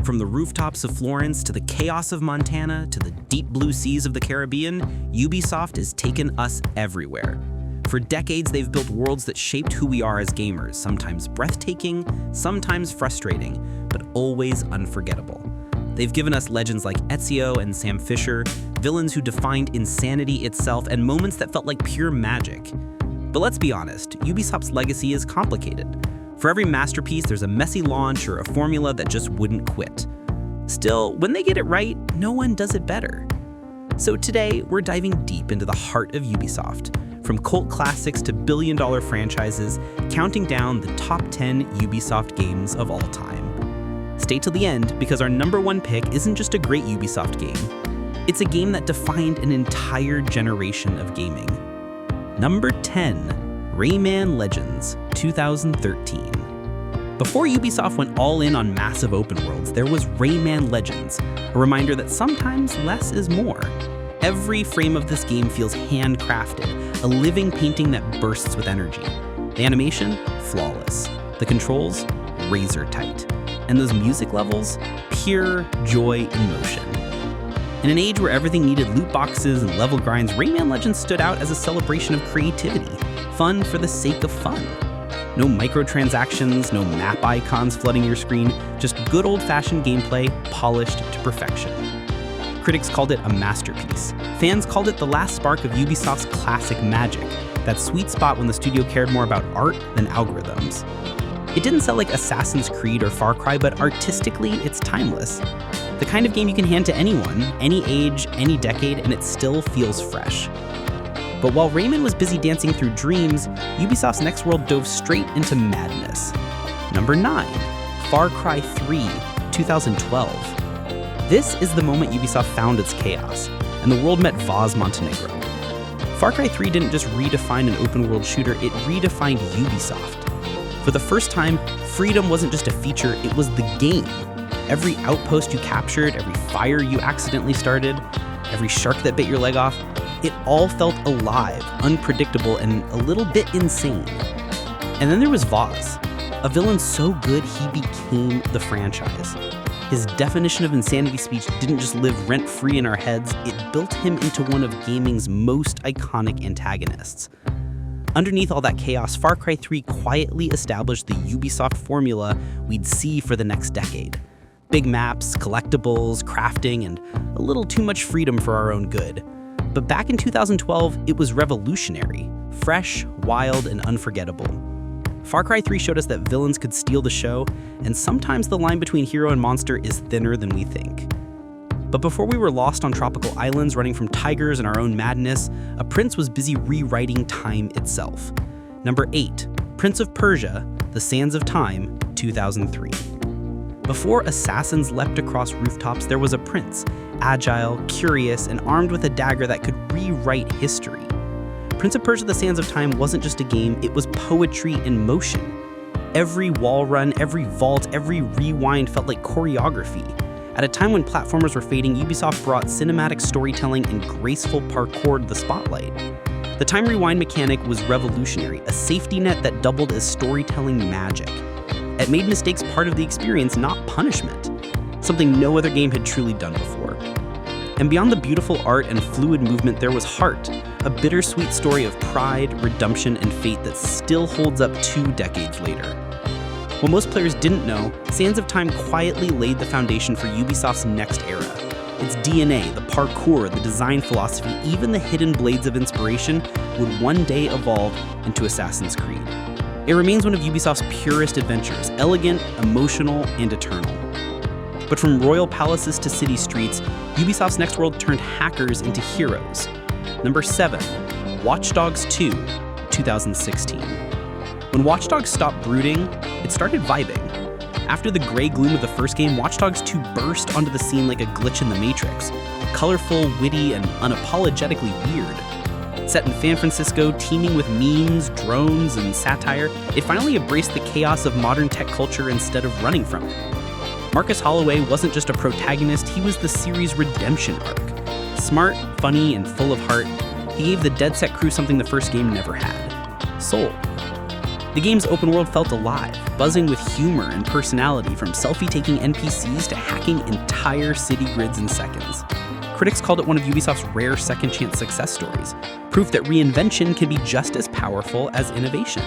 From the rooftops of Florence to the chaos of Montana to the deep blue seas of the Caribbean, Ubisoft has taken us everywhere. For decades, they've built worlds that shaped who we are as gamers, sometimes breathtaking, sometimes frustrating, but always unforgettable. They've given us legends like Ezio and Sam Fisher, villains who defined insanity itself, and moments that felt like pure magic. But let's be honest, Ubisoft's legacy is complicated. For every masterpiece, there's a messy launch or a formula that just wouldn't quit. Still, when they get it right, no one does it better. So today, we're diving deep into the heart of Ubisoft, from cult classics to billion-dollar franchises, counting down the top 10 Ubisoft games of all time. Stay till the end, because our number one pick isn't just a great Ubisoft game. It's a game that defined an entire generation of gaming. Number 10. Rayman Legends, 2013. Before Ubisoft went all in on massive open worlds, there was Rayman Legends, a reminder that sometimes less is more. Every frame of this game feels handcrafted, a living painting that bursts with energy. The animation, flawless. The controls, razor tight. And those music levels, pure joy in motion. In an age where everything needed loot boxes and level grinds, Rayman Legends stood out as a celebration of creativity. Fun for the sake of fun. No microtransactions, no map icons flooding your screen, just good old-fashioned gameplay polished to perfection. Critics called it a masterpiece. Fans called it the last spark of Ubisoft's classic magic, that sweet spot when the studio cared more about art than algorithms. It didn't sell like Assassin's Creed or Far Cry, but artistically, it's timeless. The kind of game you can hand to anyone, any age, any decade, and it still feels fresh. But while Rayman was busy dancing through dreams, Ubisoft's next world dove straight into madness. Number 9. Far Cry 3, 2012. This is the moment Ubisoft found its chaos, and the world met Vaz Montenegro. Far Cry 3 didn't just redefine an open-world shooter, it redefined Ubisoft. For the first time, freedom wasn't just a feature, it was the game. Every outpost you captured, every fire you accidentally started, every shark that bit your leg off, it all felt alive, unpredictable, and a little bit insane. And then there was Vaz, a villain so good he became the franchise. His definition of insanity speech didn't just live rent-free in our heads, it built him into one of gaming's most iconic antagonists. Underneath all that chaos, Far Cry 3 quietly established the Ubisoft formula we'd see for the next decade. Big maps, collectibles, crafting, and a little too much freedom for our own good. But back in 2012, it was revolutionary, fresh, wild, and unforgettable. Far Cry 3 showed us that villains could steal the show, and sometimes the line between hero and monster is thinner than we think. But before we were lost on tropical islands running from tigers and our own madness, a prince was busy rewriting time itself. Number 8, Prince of Persia, The Sands of Time, 2003. Before assassins leapt across rooftops, there was a prince, agile, curious, and armed with a dagger that could rewrite history. Prince of Persia: The Sands of Time wasn't just a game, it was poetry in motion. Every wall run, every vault, every rewind felt like choreography. At a time when platformers were fading, Ubisoft brought cinematic storytelling and graceful parkour to the spotlight. The time rewind mechanic was revolutionary, a safety net that doubled as storytelling magic. It made mistakes part of the experience, not punishment, something no other game had truly done before. And beyond the beautiful art and fluid movement, there was heart, a bittersweet story of pride, redemption, and fate that still holds up 2 decades later. What most players didn't know, Sands of Time quietly laid the foundation for Ubisoft's next era. Its DNA, the parkour, the design philosophy, even the hidden blades of inspiration would one day evolve into Assassin's Creed. It remains one of Ubisoft's purest adventures, elegant, emotional, and eternal. But from royal palaces to city streets, Ubisoft's next world turned hackers into heroes. Number 7, Watch Dogs 2, 2016. When Watch Dogs stopped brooding, it started vibing. After the gray gloom of the first game, Watch Dogs 2 burst onto the scene like a glitch in the Matrix. Colorful, witty, and unapologetically weird. Set in San Francisco, teeming with memes, drones, and satire, it finally embraced the chaos of modern tech culture instead of running from it. Marcus Holloway wasn't just a protagonist, he was the series' redemption arc. Smart, funny, and full of heart, he gave the Dead Set crew something the first game never had: soul. The game's open world felt alive, buzzing with humor and personality, from selfie-taking NPCs to hacking entire city grids in seconds. Critics called it one of Ubisoft's rare second-chance success stories, proof that reinvention can be just as powerful as innovation.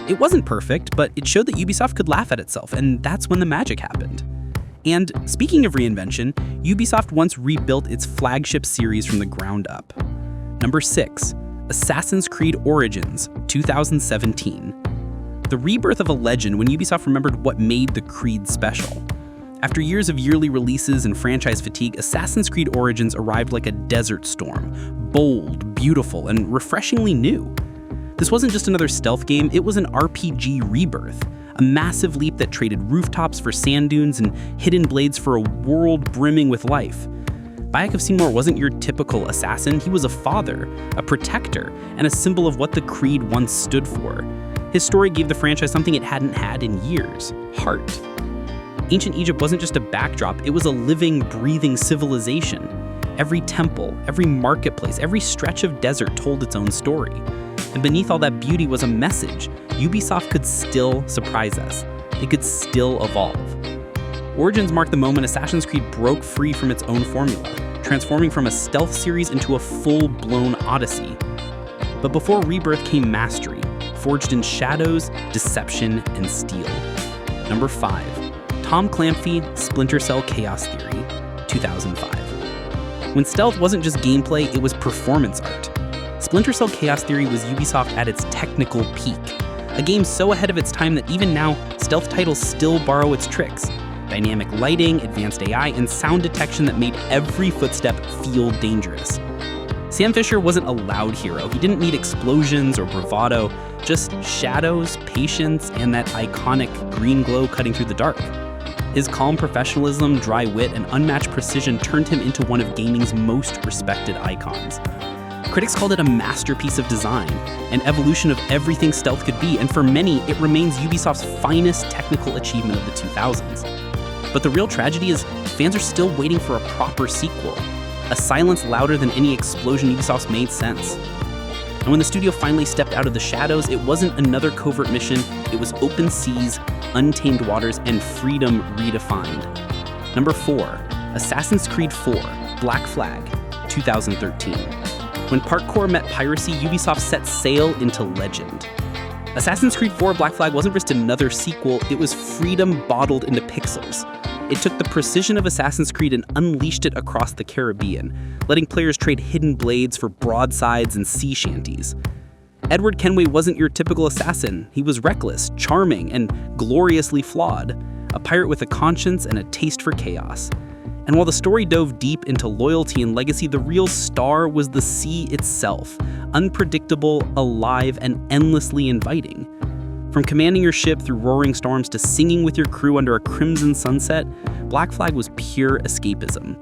It wasn't perfect, but it showed that Ubisoft could laugh at itself, and that's when the magic happened. And speaking of reinvention, Ubisoft once rebuilt its flagship series from the ground up. Number 6, Assassin's Creed Origins, 2017. The rebirth of a legend when Ubisoft remembered what made the Creed special. After years of yearly releases and franchise fatigue, Assassin's Creed Origins arrived like a desert storm, bold, beautiful, and refreshingly new. This wasn't just another stealth game, it was an RPG rebirth, a massive leap that traded rooftops for sand dunes and hidden blades for a world brimming with life. Bayek of Seymour wasn't your typical assassin, he was a father, a protector, and a symbol of what the Creed once stood for. His story gave the franchise something it hadn't had in years: heart. Ancient Egypt wasn't just a backdrop, it was a living, breathing civilization. Every temple, every marketplace, every stretch of desert told its own story. And beneath all that beauty was a message: Ubisoft could still surprise us. It could still evolve. Origins marked the moment Assassin's Creed broke free from its own formula, transforming from a stealth series into a full-blown odyssey. But before Rebirth came mastery, forged in shadows, deception, and steel. Number 5. Tom Clancy, Splinter Cell Chaos Theory, 2005. When stealth wasn't just gameplay, it was performance art. Splinter Cell Chaos Theory was Ubisoft at its technical peak. A game so ahead of its time that even now, stealth titles still borrow its tricks. Dynamic lighting, advanced AI, and sound detection that made every footstep feel dangerous. Sam Fisher wasn't a loud hero. He didn't need explosions or bravado, just shadows, patience, and that iconic green glow cutting through the dark. His calm professionalism, dry wit, and unmatched precision turned him into one of gaming's most respected icons. Critics called it a masterpiece of design, an evolution of everything stealth could be, and for many, it remains Ubisoft's finest technical achievement of the 2000s. But the real tragedy is fans are still waiting for a proper sequel, a silence louder than any explosion Ubisoft's made since. And when the studio finally stepped out of the shadows, it wasn't another covert mission, it was open seas, untamed waters, and freedom redefined. Number 4, Assassin's Creed 4, Black Flag, 2013. When parkour met piracy, Ubisoft set sail into legend. Assassin's Creed 4 Black Flag wasn't just another sequel, it was freedom bottled into pixels. It took the precision of Assassin's Creed and unleashed it across the Caribbean, letting players trade hidden blades for broadsides and sea shanties. Edward Kenway wasn't your typical assassin. He was reckless, charming, and gloriously flawed, a pirate with a conscience and a taste for chaos. And while the story dove deep into loyalty and legacy, the real star was the sea itself, unpredictable, alive, and endlessly inviting. From commanding your ship through roaring storms to singing with your crew under a crimson sunset, Black Flag was pure escapism.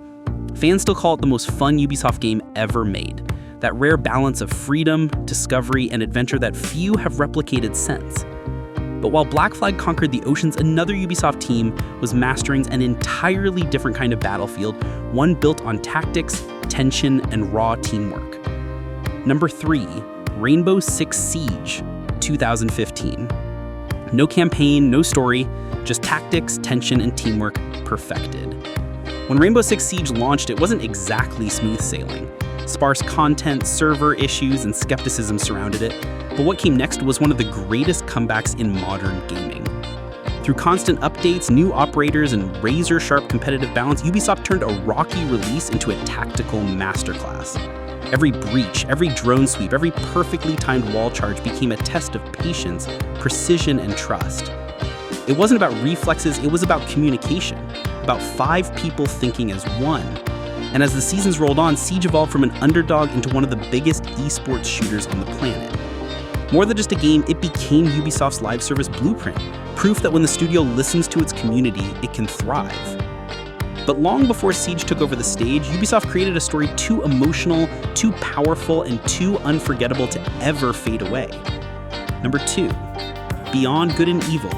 Fans still call it the most fun Ubisoft game ever made, that rare balance of freedom, discovery, and adventure that few have replicated since. But while Black Flag conquered the oceans, another Ubisoft team was mastering an entirely different kind of battlefield, one built on tactics, tension, and raw teamwork. Number 3, Rainbow Six Siege, 2015. No campaign, no story, just tactics, tension, and teamwork perfected. When Rainbow Six Siege launched, it wasn't exactly smooth sailing. Sparse content, server issues, and skepticism surrounded it, but what came next was one of the greatest comebacks in modern gaming. Through constant updates, new operators, and razor-sharp competitive balance, Ubisoft turned a rocky release into a tactical masterclass. Every breach, every drone sweep, every perfectly timed wall charge became a test of patience, precision, and trust. It wasn't about reflexes, it was about communication, about 5 people thinking as one. And as the seasons rolled on, Siege evolved from an underdog into one of the biggest esports shooters on the planet. More than just a game, it became Ubisoft's live service blueprint, proof that when the studio listens to its community, it can thrive. But long before Siege took over the stage, Ubisoft created a story too emotional, too powerful, and too unforgettable to ever fade away. Number 2, Beyond Good and Evil,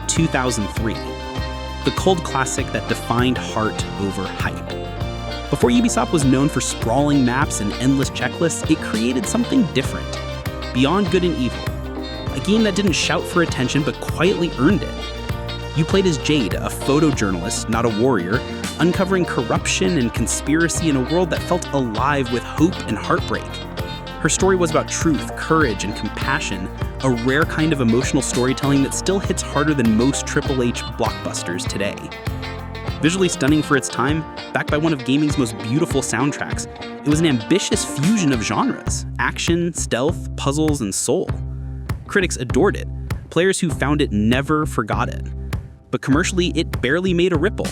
2003. The cult classic that defined heart over hype. Before Ubisoft was known for sprawling maps and endless checklists, it created something different. Beyond Good and Evil, a game that didn't shout for attention but quietly earned it. You played as Jade, a photojournalist, not a warrior, uncovering corruption and conspiracy in a world that felt alive with hope and heartbreak. Her story was about truth, courage, and compassion, a rare kind of emotional storytelling that still hits harder than most Triple H blockbusters today. Visually stunning for its time, backed by one of gaming's most beautiful soundtracks, it was an ambitious fusion of genres: action, stealth, puzzles, and soul. Critics adored it. Players who found it never forgot it. But commercially, it barely made a ripple.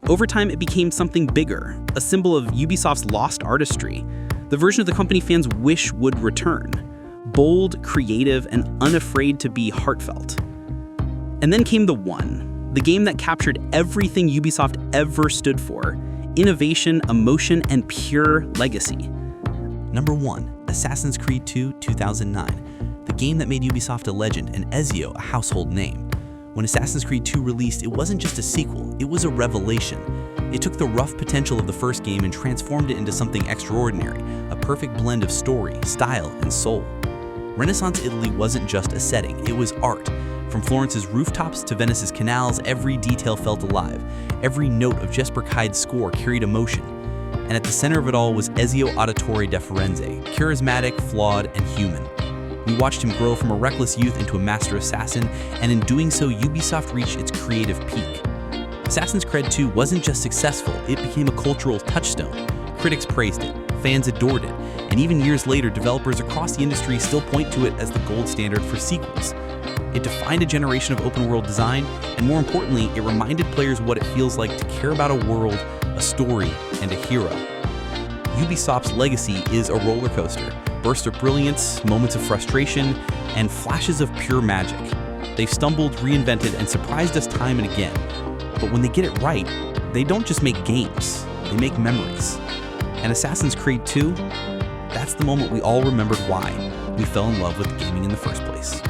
Over time, it became something bigger, a symbol of Ubisoft's lost artistry, the version of the company fans wish would return. Bold, creative, and unafraid to be heartfelt. And then came The One, the game that captured everything Ubisoft ever stood for: innovation, emotion, and pure legacy. Number 1, Assassin's Creed 2 2009, the game that made Ubisoft a legend and Ezio a household name. When Assassin's Creed 2 released, it wasn't just a sequel, it was a revelation. It took the rough potential of the first game and transformed it into something extraordinary, a perfect blend of story, style, and soul. Renaissance Italy wasn't just a setting, it was art. From Florence's rooftops to Venice's canals, every detail felt alive. Every note of Jesper Kyde's score carried emotion. And at the center of it all was Ezio Auditore da Firenze, charismatic, flawed, and human. We watched him grow from a reckless youth into a master assassin, and in doing so, Ubisoft reached its creative peak. Assassin's Creed 2 wasn't just successful, it became a cultural touchstone. Critics praised it, fans adored it, and even years later, developers across the industry still point to it as the gold standard for sequels. It defined a generation of open-world design, and more importantly, it reminded players what it feels like to care about a world, a story, and a hero. Ubisoft's legacy is a roller coaster, bursts of brilliance, moments of frustration, and flashes of pure magic. They've stumbled, reinvented, and surprised us time and again. But when they get it right, they don't just make games, they make memories. And Assassin's Creed 2, that's the moment we all remembered why we fell in love with gaming in the first place.